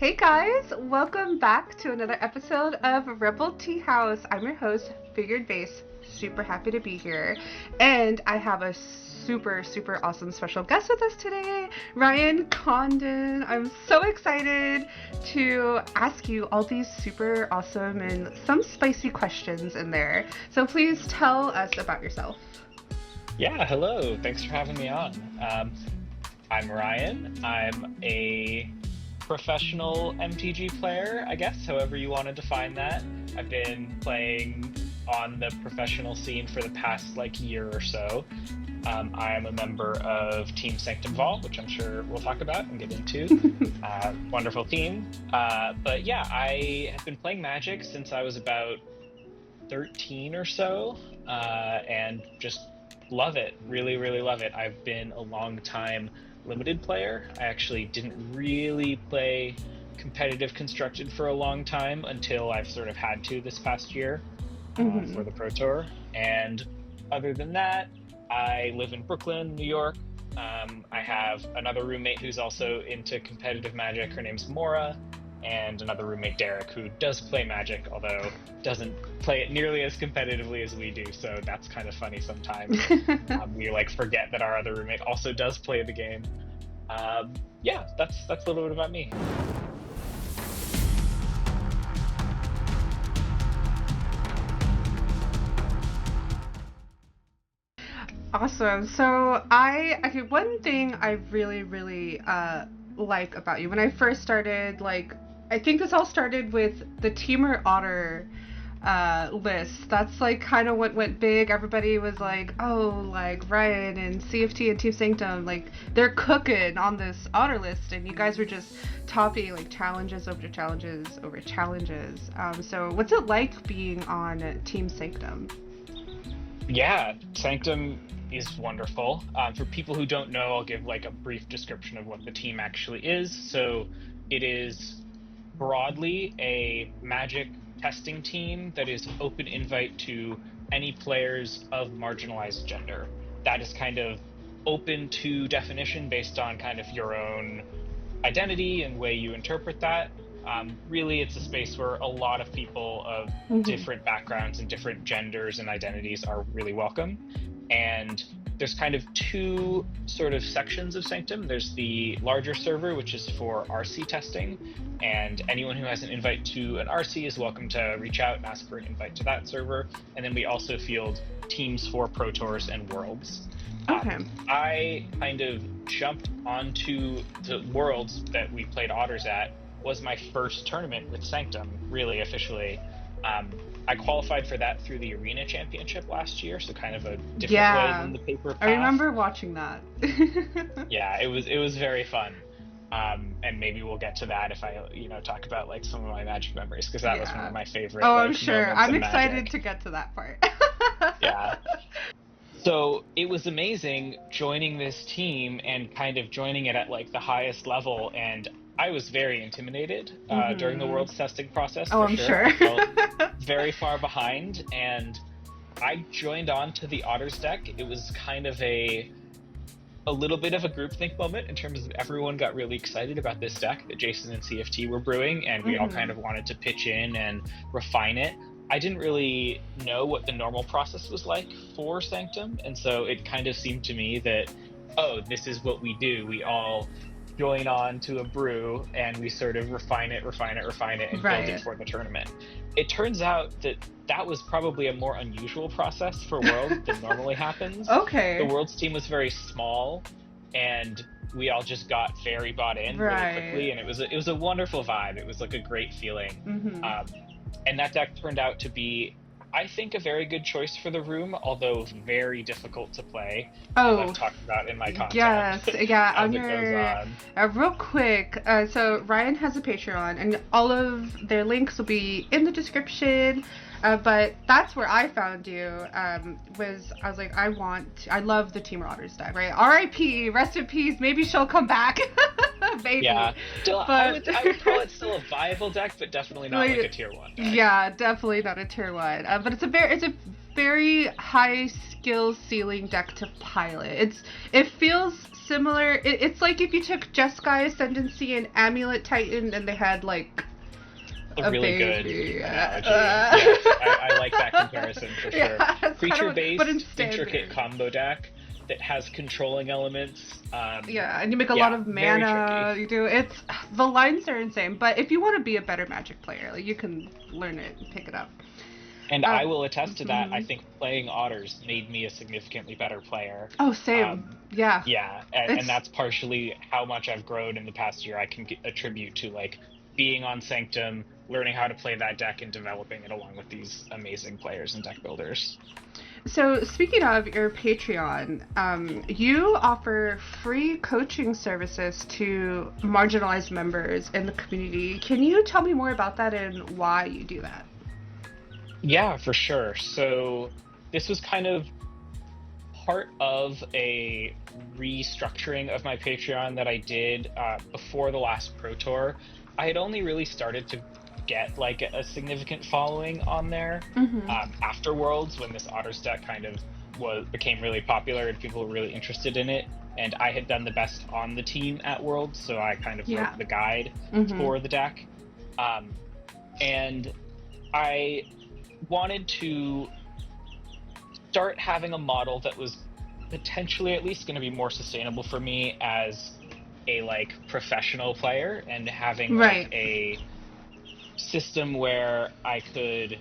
Hey guys, welcome back to another episode of Rebel Tea House. I'm your host, Figured Base. Super happy to be here. And I have a super awesome special guest with us today, Ryan Condon. I'm so excited to ask you all these super awesome and some spicy questions in there. So please tell us about yourself. Yeah, hello. Thanks for having me on. I'm Ryan. I'm a professional MTG player, I guess, however you want to define that. I've been playing on the professional scene for the past year or so. I am a member of Team Sanctum, which I'm sure we'll talk about and get into. Wonderful team. But yeah, I have been playing Magic since I was about 13 or so, and just love it. Really love it. I've been a long time limited player. I actually didn't really play competitive constructed for a long time until I've sort of had to this past year for the Pro Tour. And other than that, I live in Brooklyn, New York. I have another roommate who's also into competitive Magic. Her name's Maura. And another roommate, Derek, who does play Magic, although doesn't play it nearly as competitively as we do, so that's kind of funny sometimes. We forget that our other roommate also does play the game. Yeah, that's a little bit about me. Awesome. So one thing I really like about you, when I first started, I think this all started with the Temur Otter list. That's kind of what went big. Everybody was like, oh, Ryan and CFT and Team Sanctum, they're cooking on this Otter list, and you guys were just topping challenges over challenges over challenges. So what's it like being on Team Sanctum? Yeah, Sanctum is wonderful. For people who don't know, I'll give a brief description of what the team actually is. So it is broadly a Magic testing team that is open invite to any players of marginalized gender. That is kind of open to definition based on kind of your own identity and way you interpret that. Really, it's a space where a lot of people of different backgrounds and different genders and identities are really welcome. And there's kind of two sort of sections of Sanctum. There's the larger server, which is for RC testing, and anyone who has an invite to an RC is welcome to reach out and ask for an invite to that server. And then we also field teams for Pro Tours and Worlds. Okay. I kind of jumped onto the Worlds that we played Otters at. Was my first tournament with Sanctum, really officially. I qualified for that through the Arena Championship last year, so kind of a different way than the paper path. I remember watching that. Yeah, it was very fun. And maybe we'll get to that if I talk about some of my Magic memories, because that was one of my favorite. Oh, I'm sure. I'm excited Magic. to get to that part. Yeah. So it was amazing joining this team and kind of joining it at the highest level, and I was very intimidated during the World's testing process. Oh, I'm sure. I felt very far behind, and I joined on to the Otters deck. It was kind of a little bit of a groupthink moment in terms of everyone got really excited about this deck that Jason and CFT were brewing, and we all kind of wanted to pitch in and refine it. I didn't really know what the normal process was like for Sanctum, and so it kind of seemed to me that, oh, this is what we do. We all join on to a brew and we sort of refine it and build it for the tournament. It turns out that was probably a more unusual process for World than normally happens. Okay. The World's team was very small, and we all just got very bought in really quickly, and it was a wonderful vibe. It was a great feeling. And that deck turned out to be, I think, a very good choice for the room, although very difficult to play. I've talked about in my content. Yes, yeah. As it goes on. Real quick, so Ryan has a Patreon, and all of their links will be in the description. But that's where I found you. I was like, I love the Temur Otters deck, right? R.I.P. Rest in peace. Maybe she'll come back. Maybe. Yeah, still, But I would call it still a viable deck, but definitely not like a tier 1 deck. Yeah, definitely not a tier 1. But it's a very high skill ceiling deck to pilot. It feels similar. It's like if you took Jeskai Ascendancy and Amulet Titan and they had like a really baby. Good analogy. Yes, I like that comparison for sure. Yeah, Creature-based, intricate combo deck that has controlling elements. Yeah, and you make a lot of mana. You do. The lines are insane. But if you want to be a better Magic player, like, you can learn it and pick it up. And I will attest to that. I think playing Otters made me a significantly better player. Oh, same. Yeah. Yeah, and that's partially how much I've grown in the past year. I can attribute to like being on Sanctum, learning how to play that deck, and developing it along with these amazing players and deck builders. So speaking of your Patreon, you offer free coaching services to marginalized members in the community. Can you tell me more about that and why you do that? Yeah, for sure. So this was kind of part of a restructuring of my Patreon that I did before the last Pro Tour. I had only really started to get like a significant following on there after Worlds, when this Otters deck kind of became really popular and people were really interested in it. And I had done the best on the team at Worlds, so I kind of wrote the guide for the deck. And I wanted to start having a model that was potentially at least going to be more sustainable for me as a like professional player, and having like a system where I could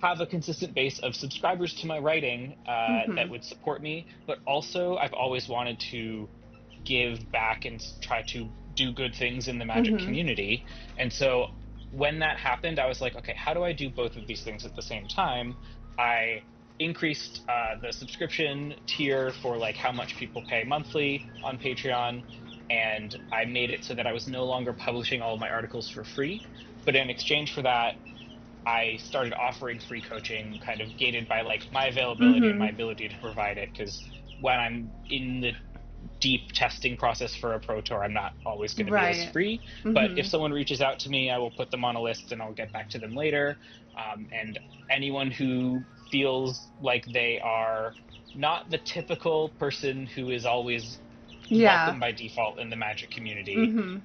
have a consistent base of subscribers to my writing that would support me, but also I've always wanted to give back and try to do good things in the Magic community. And so when that happened, I was like, okay, how do I do both of these things at the same time? I increased the subscription tier for like how much people pay monthly on Patreon, and I made it so that I was no longer publishing all of my articles for free, but in exchange for that, I started offering free coaching, kind of gated by like my availability and my ability to provide it, because when I'm in the deep testing process for a Pro Tour, I'm not always going to be as free. But if someone reaches out to me, I will put them on a list and I'll get back to them later. And anyone who feels like they are not the typical person who is always welcome by default in the Magic community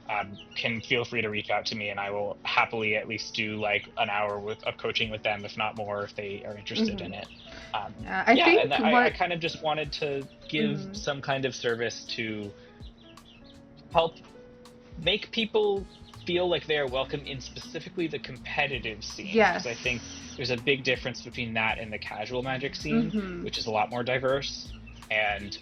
can feel free to reach out to me, and I will happily at least do like an hour of coaching with them, if not more, if they are interested in it. I kind of just wanted to give some kind of service to help make people feel like they are welcome in specifically the competitive scene. Because I think there's a big difference between that and the casual Magic scene, which is a lot more diverse. And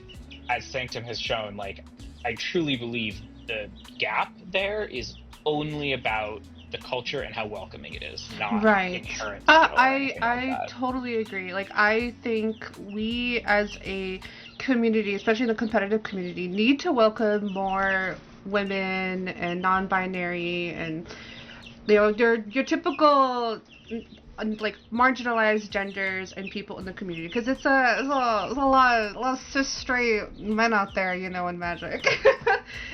as Sanctum has shown, like, I truly believe the gap there is only about the culture and how welcoming it is, not inherent. I totally agree. Like, I think we as a community, especially the competitive community, need to welcome more women and non-binary and, you know, your typical like marginalized genders and people in the community, because it's a lot of cis straight men out there, you know, in Magic.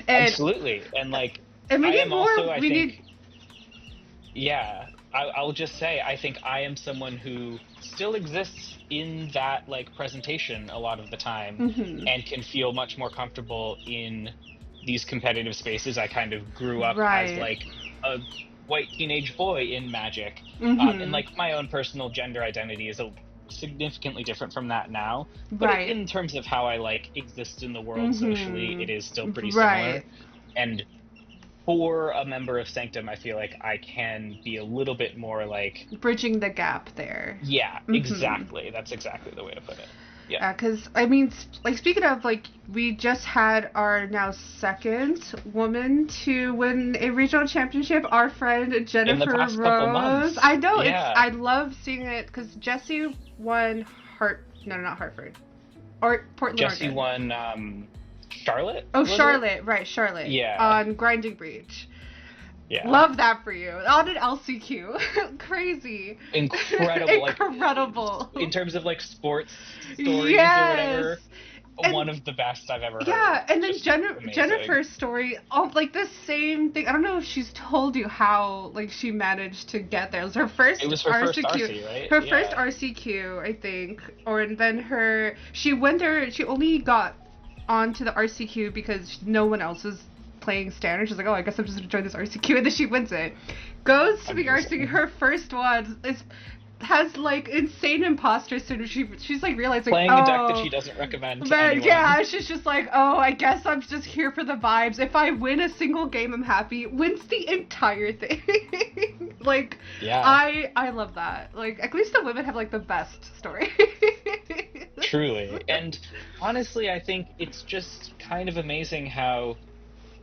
And, absolutely, and like and we I need am more. Also, I we think, need. I'll just say I think I am someone who still exists in that like presentation a lot of the time, and can feel much more comfortable in these competitive spaces. I kind of grew up as like a white teenage boy in Magic, and like my own personal gender identity is significantly different from that now, but in terms of how I like exist in the world socially, it is still pretty similar. And for a member of Sanctum, I feel like I can be a little bit more like bridging the gap there. Exactly, that's exactly the way to put it. Because I mean, like, speaking of, like, we just had our now second woman to win a regional championship. Our friend Jennifer in the past Rose. Couple months. I know. I love seeing it because Jessie won not Hartford, or Portland. Jessie Oregon. won Charlotte. Oh, Charlotte, right? Charlotte. Yeah. On Grinding Breach. Yeah. Love that for you. On an LCQ. Crazy. Incredible. Incredible. Like, in terms of like sports stories Yes. or whatever, And, one of the best I've ever heard. Yeah, and then Amazing. Jennifer's story, like the same thing. I don't know if she's told you how like she managed to get there. It was her first It was her RCQ, first RC, right? Her first RCQ, I think. And then she went there. She only got onto the RCQ because no one else was playing standard. She's like, oh, I guess I'm just gonna join this RCQ, and then she wins it. Goes to the RCQ. Her first one has like insane imposter syndrome. She's like realizing playing a deck that she doesn't recommend to anyone. Yeah, she's just like, oh, I guess I'm just here for the vibes. If I win a single game, I'm happy. Wins the entire thing. Like, yeah. I love that. Like, at least the women have like the best story. Truly. And honestly, I think it's just kind of amazing how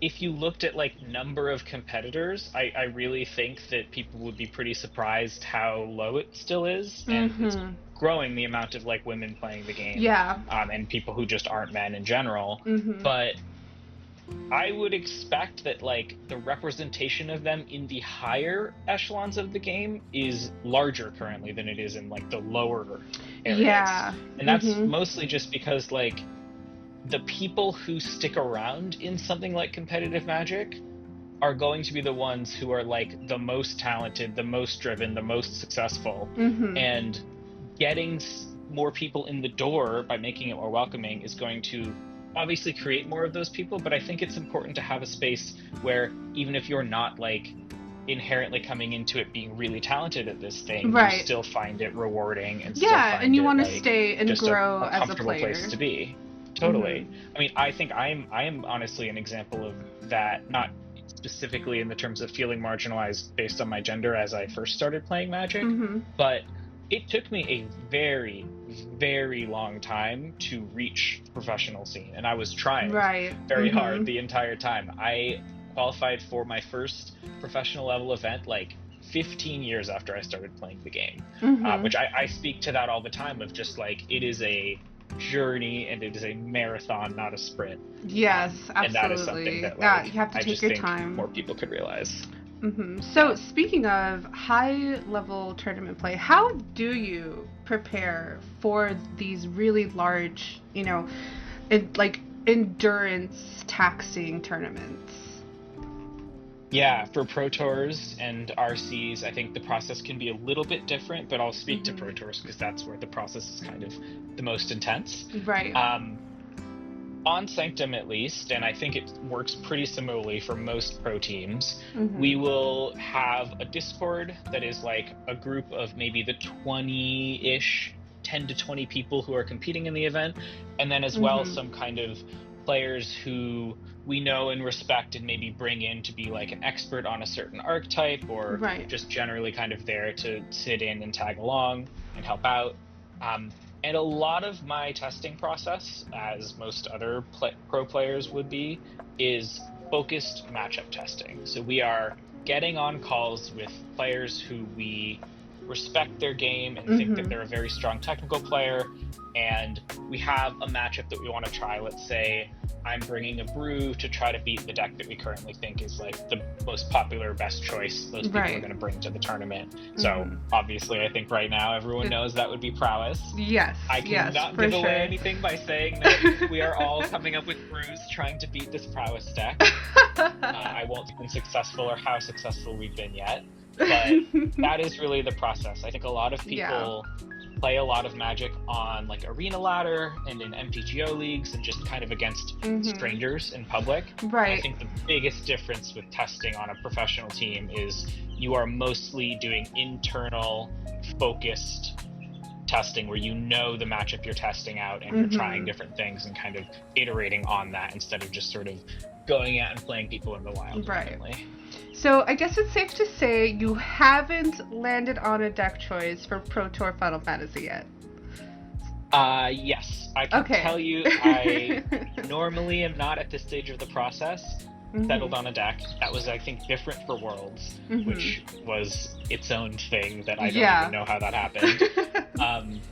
if you looked at like number of competitors, I really think that people would be pretty surprised how low it still is, and it's growing the amount of like women playing the game. Yeah. And people who just aren't men in general. Mm-hmm. But I would expect that like the representation of them in the higher echelons of the game is larger currently than it is in like the lower areas. Yeah. And that's mostly just because like the people who stick around in something like competitive Magic are going to be the ones who are like the most talented, the most driven, the most successful, and getting more people in the door by making it more welcoming is going to obviously create more of those people. But I think it's important to have a space where even if you're not like inherently coming into it being really talented at this thing, you still find it rewarding and still find and you it, want to like, stay and grow a as a comfortable player. place to be. Totally. I mean, I think I am honestly an example of that, not specifically in the terms of feeling marginalized based on my gender as I first started playing Magic, but it took me a very, very long time to reach the professional scene, and I was trying very hard the entire time. I qualified for my first professional level event like 15 years after I started playing the game, which I speak to that all the time of just like, it is a journey and it is a marathon, not a sprint. Yes, absolutely. And that is something that like, you have to take your time. More people could realize. So speaking of high level tournament play, how do you prepare for these really large, like endurance taxing tournaments? Yeah, for Pro Tours and RCs, I think the process can be a little bit different, but I'll speak to Pro Tours because that's where the process is kind of the most intense. Right. On Sanctum, at least, and I think it works pretty similarly for most pro teams, we will have a Discord that is like a group of maybe the 20-ish, 10 to 20 people who are competing in the event, and then as well some kind of players who we know and respect and maybe bring in to be like an expert on a certain archetype, or just generally kind of there to sit in and tag along and help out. And a lot of my testing process, as most other pro players would be, is focused matchup testing. So we are getting on calls with players who we respect their game and think that they're a very strong technical player, and we have a matchup that we want to try. Let's say I'm bringing a brew to try to beat the deck that we currently think is like the most popular, best choice those people are going to bring to the tournament. So obviously I think right now everyone knows that would be prowess. Yes. I cannot give away anything by saying that we are all coming up with brews trying to beat this prowess deck. I won't be successful or how successful we've been yet, but that is really the process. I think a lot of people play a lot of Magic on like arena ladder and in MTGO leagues and just kind of against strangers in public. Right. I think the biggest difference with testing on a professional team is you are mostly doing internal focused testing where you know the matchup you're testing out and you're trying different things and kind of iterating on that instead of just sort of going out and playing people in the wild. Randomly. So I guess it's safe to say you haven't landed on a deck choice for Pro Tour Final Fantasy yet. Yes. I can tell you I normally am not at this stage of the process settled on a deck. That was, I think, different for Worlds, which was its own thing that I don't even know how that happened.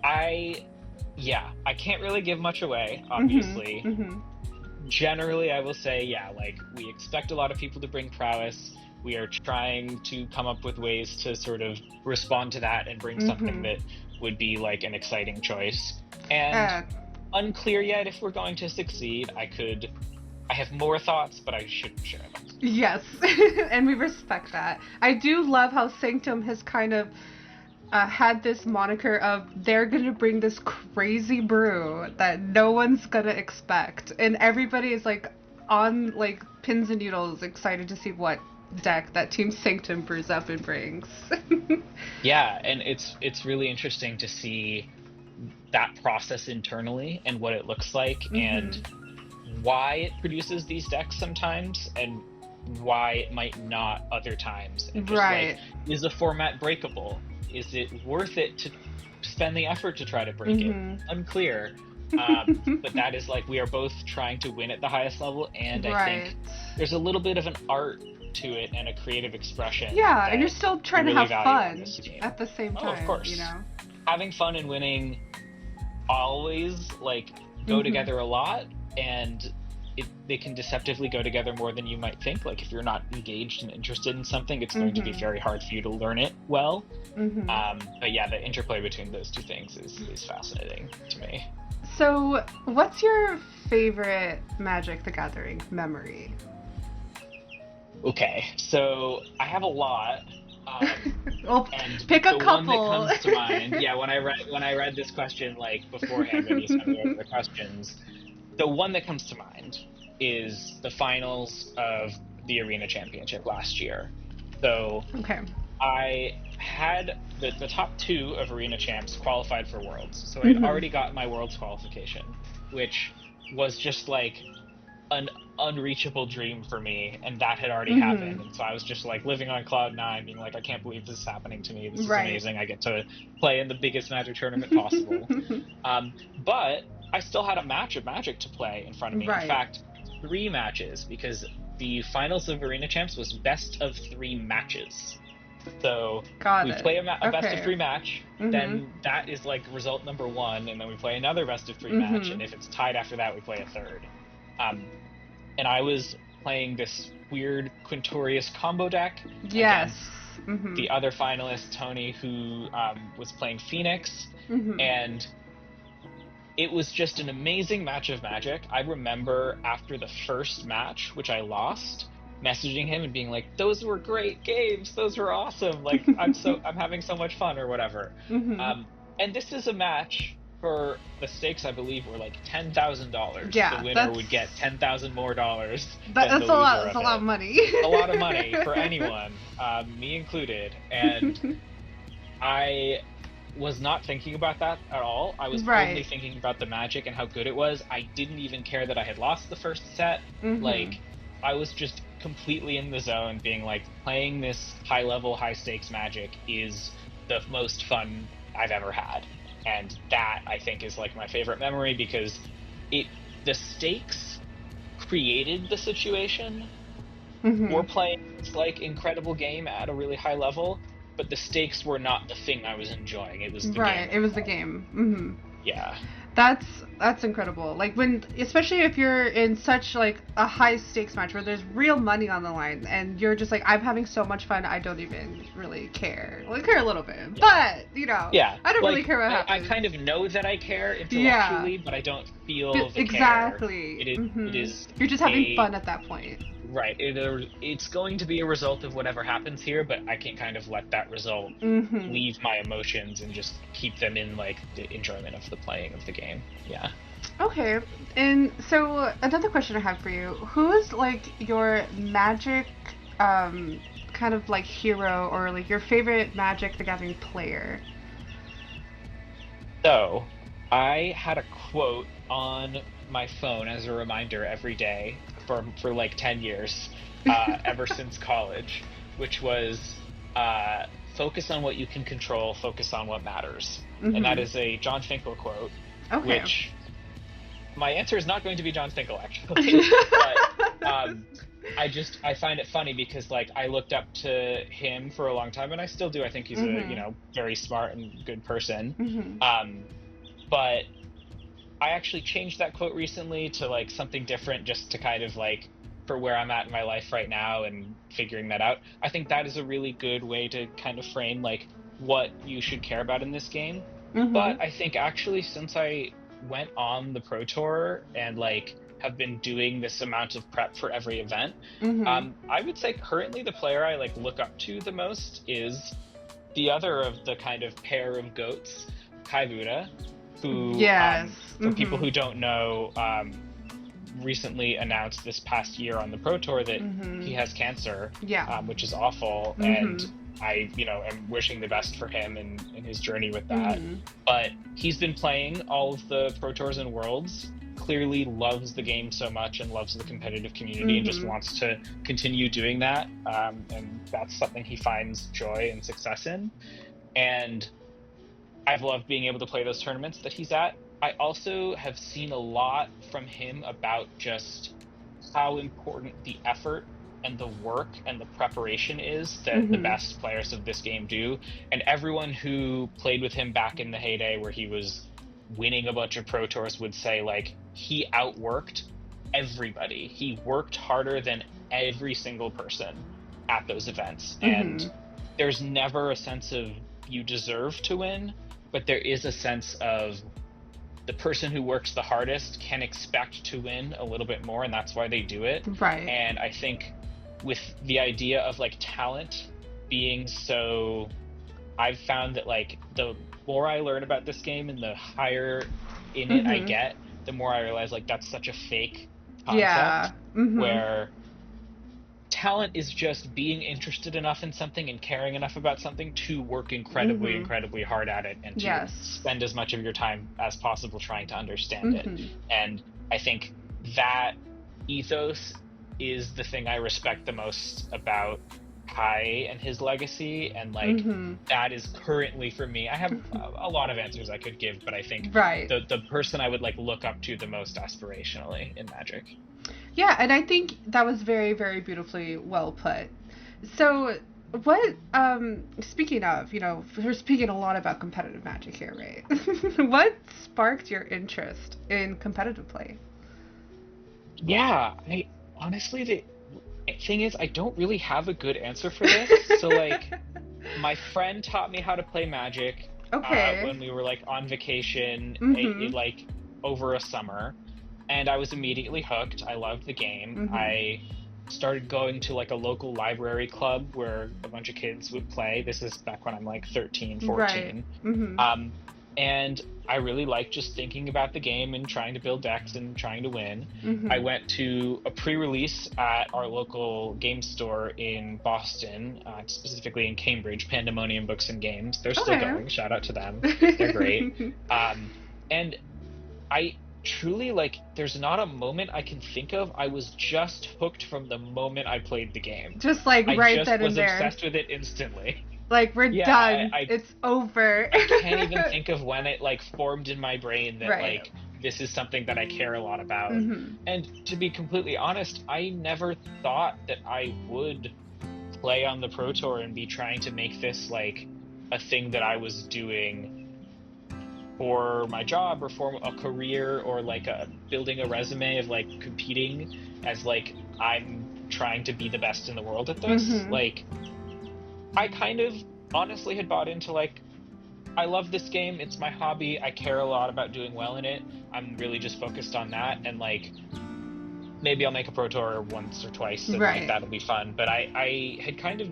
I can't really give much away, obviously. generally, I will say, yeah, like, we expect a lot of people to bring prowess. We are trying to come up with ways to sort of respond to that and bring something that would be like an exciting choice. And unclear yet if we're going to succeed. I have more thoughts, but I shouldn't share them. Yes, and we respect that. I do love how Sanctum has kind of had this moniker of they're gonna bring this crazy brew that no one's gonna expect, and everybody is like on like pins and needles, excited to see what deck that Team Sanctum brews up and brings. Yeah, and it's really interesting to see that process internally and what it looks like, and why it produces these decks sometimes and why it might not other times. And just like, is a format breakable? Is it worth it to spend the effort to try to break it? Unclear. But that is like, we are both trying to win at the highest level, and I think there's a little bit of an art to it and a creative expression. Yeah, and you're still trying to have fun at the same time. Oh, of course. You know, having fun and winning always like go together a lot, and they can deceptively go together more than you might think. Like, if you're not engaged and interested in something, it's going to be very hard for you to learn it well. But yeah, the interplay between those two things is fascinating to me. So, what's your favorite Magic the Gathering memory? Okay, so I have a lot. Well, and pick a couple. One that comes to mind, yeah, when I read this question like beforehand when you sent me over the questions, the one that comes to mind is the finals of the Arena Championship last year. So I had the top two of Arena Champs qualified for Worlds. So I had already got my Worlds qualification, which was just like an unreachable dream for me, and that had already happened. And so I was just like living on cloud 9, being like, I can't believe this is happening to me. This is amazing. I get to play in the biggest Magic tournament possible. But I still had a match of Magic to play in front of me. In fact, 3 matches, because the finals of Arena Champs was best of 3 matches. So we play a best of 3 match, then that is like result number 1, and then we play another best of 3 match, and if it's tied after that, we play a third. And I was playing this weird Quintorius combo deck. Yes. The other finalist, Tony, who was playing Phoenix, and it was just an amazing match of Magic. I remember after the first match, which I lost, messaging him and being like, those were great games, those were awesome, like I'm having so much fun, or whatever. And this is a match for the stakes, I believe, were like $10,000. Yeah, the winner would get $10,000 more dollars. That's a lot. That's a lot of money. A lot of money for anyone, me included. And I was not thinking about that at all. I was only thinking about the Magic and how good it was. I didn't even care that I had lost the first set. Like, I was just completely in the zone, being like, playing this high level, high stakes Magic is the most fun I've ever had. And that, I think, is like my favorite memory, because the stakes created the situation. We're playing this like incredible game at a really high level, but the stakes were not the thing I was enjoying. It was the game. It was the game. Yeah. That's incredible. Like, when, especially if you're in such like a high stakes match where there's real money on the line, and you're just like, I'm having so much fun, I don't even really care. Well, I care a little bit, but I don't really care what happens. I kind of know that I care intellectually, but I don't feel the care. It is. You're just having fun at that point. Right. It's going to be a result of whatever happens here, but I can kind of let that result leave my emotions and just keep them in like the enjoyment of the playing of the game. Yeah. Okay. And so another question I have for you: who is like your Magic kind of like hero, or like your favorite Magic the Gathering player? So, I had a quote on my phone as a reminder every day for like 10 years, ever since college, which was focus on what you can control, focus on what matters. And that is a John Finkel quote, which my answer is not going to be John Finkel, actually. But I find it funny because like I looked up to him for a long time, and I still do. I think he's a very smart and good person. But I actually changed that quote recently to like something different, just to kind of like, for where I'm at in my life right now and figuring that out. I think that is a really good way to kind of frame like what you should care about in this game. Mm-hmm. But I think actually, since I went on the Pro Tour and like have been doing this amount of prep for every event, Mm-hmm. I would say currently the player I like look up to the most is the other of the kind of pair of goats, Budde, who, Yes. for people Mm-hmm. who don't know, recently announced this past year on the Pro Tour that Mm-hmm. he has cancer, Yeah. which is awful. Mm-hmm. And I, am wishing the best for him in his journey with that. Mm-hmm. But he's been playing all of the Pro Tours and Worlds, clearly loves the game so much and loves the competitive community and just Mm-hmm. wants to continue doing that. And that's something he finds joy and success in. And I've loved being able to play those tournaments that he's at. I also have seen a lot from him about just how important the effort and the work and the preparation is that the Mm-hmm. best players of this game do. And everyone who played with him back in the heyday where he was winning a bunch of Pro Tours would say, like, he outworked everybody. He worked harder than every single person at those events. Mm-hmm. And there's never a sense of you deserve to win, but there is a sense of the person who works the hardest can expect to win a little bit more, and that's why they do it. Right. And I think with the idea of like talent being so, I've found that like the more I learn about this game and the higher in it I Mm-hmm. get, the more I realize like that's such a fake concept, Yeah. Mm-hmm. where talent is just being interested enough in something and caring enough about something to work incredibly, Mm-hmm. incredibly hard at it, and to Yes. spend as much of your time as possible trying to understand it. Mm-hmm. And I think that ethos is the thing I respect the most about Kai and his legacy, and like Mm-hmm. that is currently for me. I have a lot of answers I could give, but I think Right. the person I would like look up to the most aspirationally in Magic. Yeah, and I think that was very, very beautifully well put. So, what, speaking of, we're speaking a lot about competitive Magic here, right? What sparked your interest in competitive play? Yeah, I honestly, the thing is, I don't really have a good answer for this. So, like, my friend taught me how to play Magic Okay. when we were like on vacation, Mm-hmm. like over a summer, and I was immediately hooked. I loved the game. Mm-hmm. I started going to like a local library club where a bunch of kids would play. This is back when I'm like 13, 14. Right. Mm-hmm. And I really liked just thinking about the game and trying to build decks and trying to win. Mm-hmm. I went to a pre-release at our local game store in Boston, specifically in Cambridge, Pandemonium Books and Games. They're still Okay. going. Shout out to them. They're great. And I truly, like, there's not a moment I can think of. I was just hooked from the moment I played the game. Just like I right just then was and there. obsessed with it instantly. Like, we're Yeah, done. I It's over. can't even think of when it like formed in my brain that Right. like this is something that I care a lot about. Mm-hmm. And to be completely honest, I never thought that I would play on the Pro Tour and be trying to make this like a thing that I was doing for my job or for a career, or like building a resume of like competing as like I'm trying to be the best in the world at this. Mhm. Like, I kind of honestly had bought into like, I love this game, it's my hobby, I care a lot about doing well in it, I'm really just focused on that, and like maybe I'll make a Pro Tour once or twice and Right. like that'll be fun. But I had kind of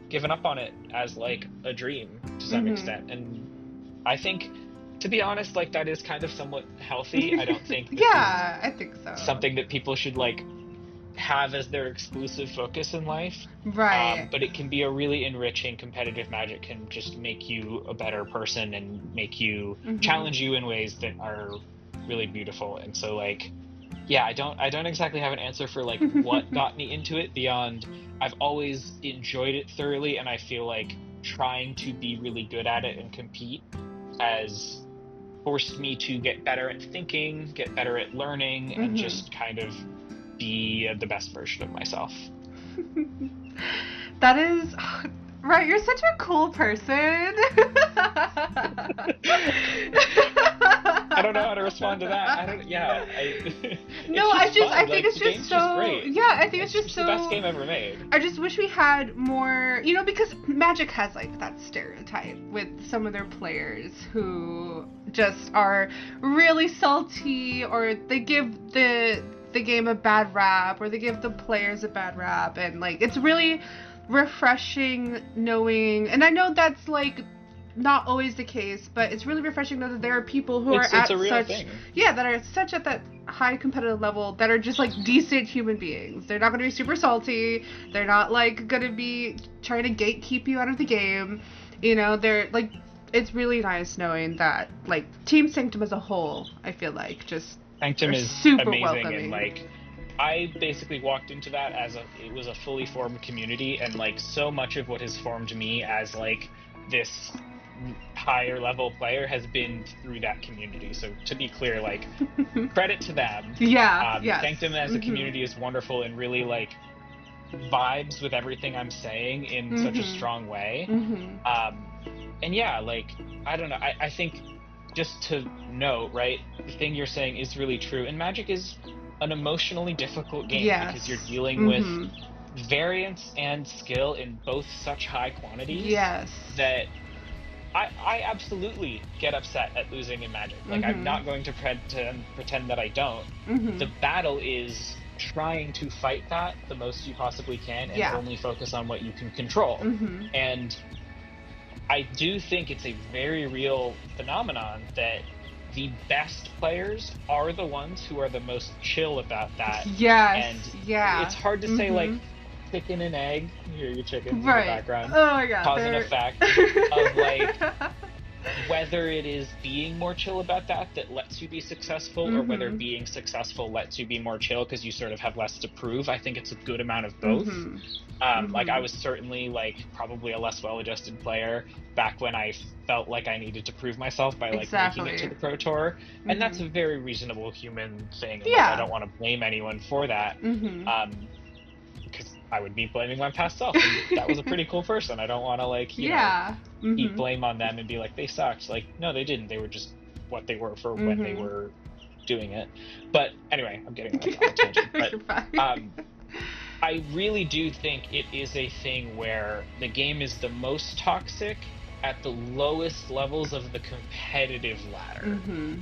given up on it as like a dream to some Mhm. extent. And I think, to be honest, like that is kind of somewhat healthy. I don't think this Yeah, I think so. is something that people should like have as their exclusive focus in life. Right. But it can be a really enriching. Competitive Magic can just make you a better person and make you Mhm. challenge you in ways that are really beautiful. And so like, yeah, I don't exactly have an answer for like what got me into it beyond I've always enjoyed it thoroughly, and I feel like trying to be really good at it and compete has forced me to get better at thinking, get better at learning, and Mhm. just kind of be the best version of myself. That is right. You're such a cool person. I I don't know how to respond to that. I don't. Yeah. No, it's just fun. I think Like, it's the just game's so. just great. Yeah, I think it's just so. the best game ever made. I just wish we had more, because Magic has like that stereotype with some of their players who just are really salty, or they give the game a bad rap, or they give the players a bad rap, and like it's really refreshing knowing, and I know that's like not always the case, but it's really refreshing to know that there are people who are at such that are such at that high competitive level that are just like decent human beings. They're not going to be super salty. They're not like going to be trying to gatekeep you out of the game. They're like, it's really nice knowing that like Team Sanctum as a whole, I feel like just Sanctum is super amazing welcoming. And like I basically walked into that as it was a fully formed community, and like so much of what has formed me as like this higher level player has been through that community. So to be clear, like credit to them. Yeah. Sanctum as a community is wonderful and really like vibes with everything I'm saying in such a strong way. And yeah, like I don't know. I think just to note, right, the thing you're saying is really true. And Magic is an emotionally difficult game because you're dealing with variance and skill in both such high quantities that I absolutely get upset at losing in Magic. Like, I'm not going to pretend that I don't. The battle is trying to fight that the most you possibly can and only focus on what you can control. And I do think it's a very real phenomenon that the best players are the ones who are the most chill about that. And it's hard to say, like, chicken and egg. You hear your chickens in the background. Oh my god. Cause and effect of, like, whether it is being more chill about that lets you be successful, or whether being successful lets you be more chill because you sort of have less to prove. I think it's a good amount of both. Like, I was certainly, like, probably a less well-adjusted player back when I felt like I needed to prove myself by, like, making it to the Pro Tour. And that's a very reasonable human thing. And, like, I don't want to blame anyone for that. Because I would be blaming my past self. And that was a pretty cool person. I don't want to, like, you know, heap blame on them and be like, they sucked. Like, no, they didn't. They were just what they were for when they were doing it. But anyway, I'm getting on a tangent. But I really do think it is a thing where the game is the most toxic at the lowest levels of the competitive ladder.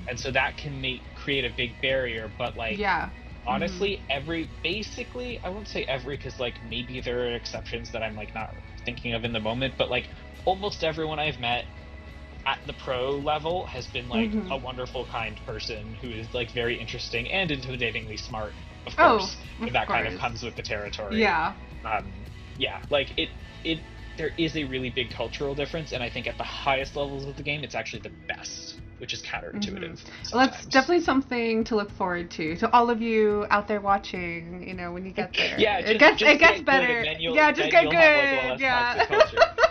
And so that can create a big barrier, but like honestly basically I won't say every, because like maybe there are exceptions that I'm like not thinking of in the moment, but like almost everyone I've met at the pro level has been like a wonderful, kind person who is like very interesting and intimidatingly smart, of course. That kind of comes with the territory. Like it there is a really big cultural difference, and I think at the highest levels of the game it's actually the best, which is counterintuitive. Well, that's definitely something to look forward to all of you out there watching, you know, when you get there. It gets better. Just get good.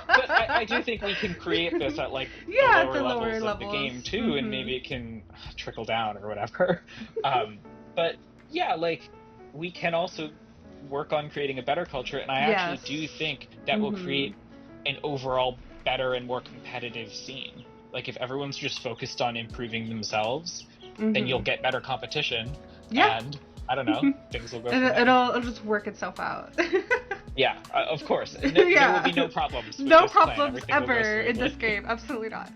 But I do think we can create this at like the lower levels of the game too, and maybe it can trickle down or whatever. But yeah, like we can also work on creating a better culture, and I actually do think that will create an overall better and more competitive scene. Like if everyone's just focused on improving themselves, then you'll get better competition. And I don't know, things will go. It'll just work itself out. Of course. There will be no problems. No problems ever in this game. Absolutely not.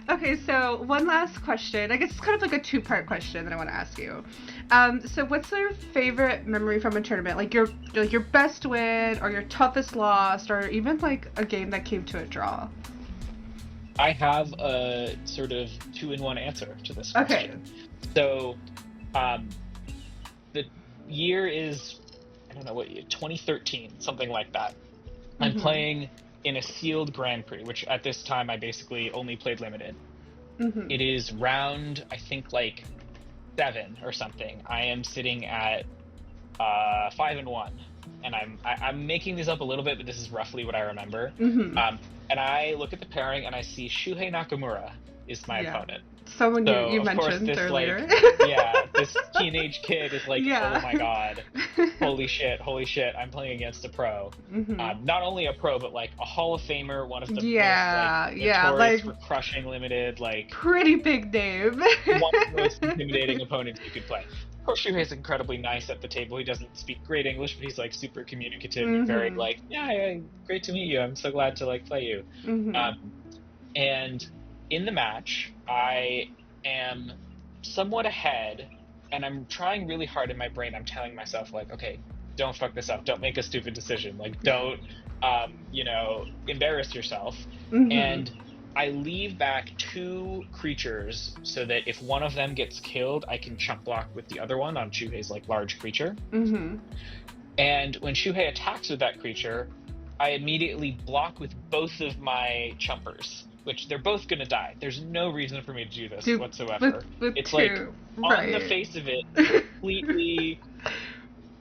Okay, so one last question. I guess it's kind of like a two-part question that I want to ask you. So what's your favorite memory from a tournament? Like your best win, or your toughest loss, or even like a game that came to a draw? I have a sort of 2-in-1 answer to this question. So, the year is, I don't know what year, 2013, something like that. I'm playing in a sealed Grand Prix, which at this time I basically only played limited. It is round, I think, like 7 or something. I am sitting at 5-1, and I'm making this up a little bit, but this is roughly what I remember. And I look at the pairing and I see Shuhei Nakamura is my opponent. Someone So you of course mentioned this earlier. this teenage kid is like, Yeah. oh my god, holy shit, I'm playing against a pro. Not only a pro, but like a Hall of Famer, one of the most notorious for crushing limited, like pretty big name. one of the most intimidating opponents you could play. Of course, Shuhei's incredibly nice at the table. He doesn't speak great English, but he's like super communicative and very like, yeah, great to meet you. I'm so glad to like play you. And in the match, I am somewhat ahead, and I'm trying really hard in my brain. I'm telling myself like, okay, don't fuck this up. Don't make a stupid decision. Like, don't, embarrass yourself. And I leave back 2 creatures so that if one of them gets killed, I can chump block with the other one on Shuhei's like large creature. And when Shuhei attacks with that creature, I immediately block with both of my chumpers, which they're both gonna die. There's no reason for me to do this whatsoever. It's like on the face of it, completely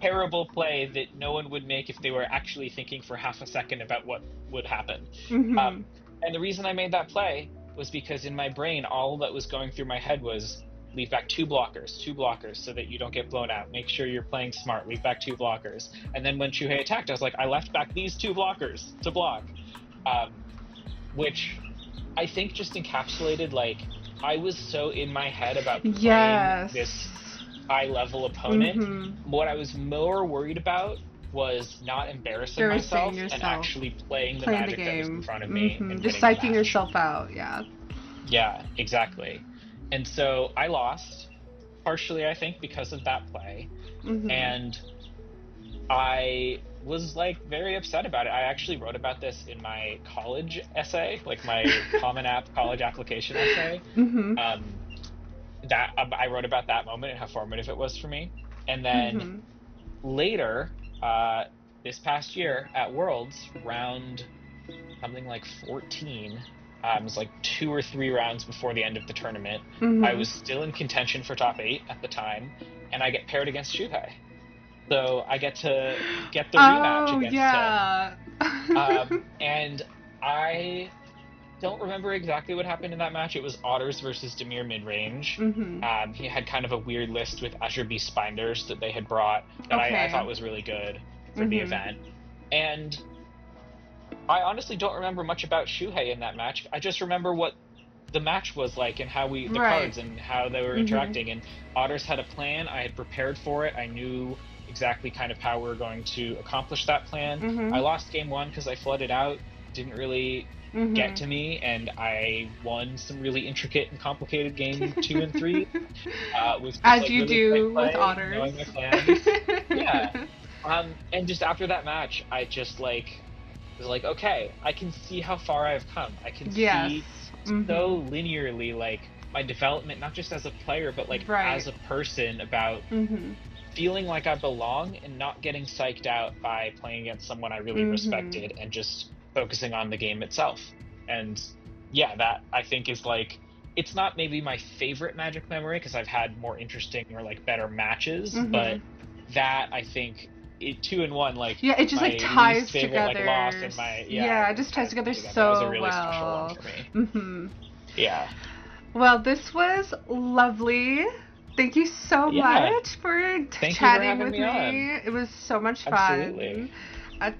terrible play that no one would make if they were actually thinking for half a second about what would happen. And the reason I made that play was because in my brain, all that was going through my head was leave back 2 blockers so that you don't get blown out. Make sure you're playing smart, leave back 2 blockers. And then when Shuhei attacked, I was like, I left back these 2 blockers to block. Which I think just encapsulated, like, I was so in my head about playing this high-level opponent. What I was more worried about was not embarrassing myself and actually playing the Magic that was in front of me. And just psyching yourself out, Yeah, exactly. And so I lost, partially, I think, because of that play. And I was, like, very upset about it. I actually wrote about this in my college essay, like my Common App college application essay. That I wrote about that moment and how formative it was for me. And then later, this past year at Worlds, round something like 14, it was like 2 or 3 rounds before the end of the tournament. I was still in contention for top 8 at the time, and I get paired against Shuhei. So I get to get the rematch against him. And I don't remember exactly what happened in that match. It was Otters versus Temur mid-range. He had kind of a weird list with Azure Beast Binders that they had brought that I thought was really good for the event. And I honestly don't remember much about Shuhei in that match. I just remember what the match was like and how the cards and how they were interacting. And Otters had a plan. I had prepared for it. I knew exactly kind of how we were going to accomplish that plan. I lost game 1 because I flooded out. Didn't really get to me, and I won some really intricate and complicated game 2 and 3. With just, as like, you really do with Otters. Knowing my plans. And just after that match, I just like was like, okay, I can see how far I've come. I can see so linearly like my development, not just as a player, but like as a person, about feeling like I belong and not getting psyched out by playing against someone I really respected and just focusing on the game itself. And yeah, that I think is like, it's not maybe my favorite Magic memory because I've had more interesting or like better matches, but that I think 2 and 1, like, it just like ties together. Like, loss in my, it just ties together so that was a really well. Special one for me. Yeah. Well, this was lovely. Thank you so much for chatting with me. It was so much fun. Absolutely.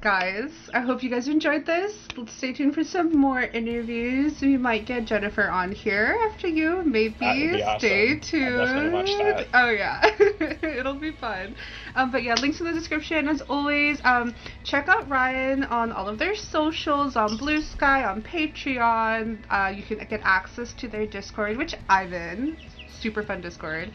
Guys, I hope you guys enjoyed this. Let's stay tuned for some more interviews. We might get Jennifer on here after you. Maybe. Stay tuned. I'll definitely watch that. Oh yeah, it'll be fun. But yeah, links in the description as always. Check out Ryan on all of their socials, on Blue Sky, on Patreon. You can get access to their Discord, which I'm in. Super fun Discord.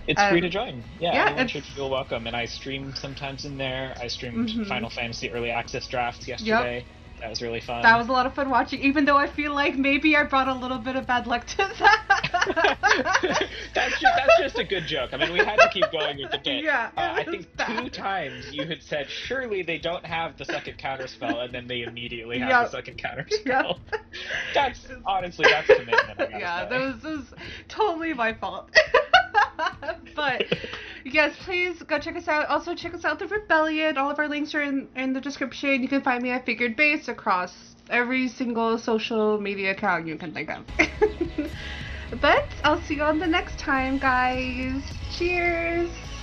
It's free to join. Everyone should feel welcome. And I stream sometimes in there. I streamed Final Fantasy Early Access drafts yesterday. That was really fun. That was a lot of fun watching, even though I feel like maybe I brought a little bit of bad luck to that. That's just a good joke. I mean, we had to keep going with the bit. I think 2 times you had said, surely they don't have the second counterspell, and then they immediately have the second counterspell. That's commitment. That was totally my fault. But yes, please go check us out. Also check us out, The Rebellion. All of our links are in the description. You can find me at Figured Base across every single social media account you can think of. But I'll see you on the next time, guys. Cheers!